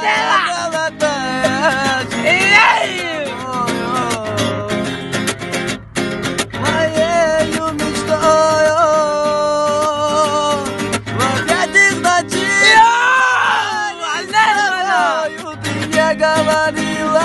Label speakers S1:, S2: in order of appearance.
S1: золотая. Моею мечтою в объятиях ночи ты не говорила.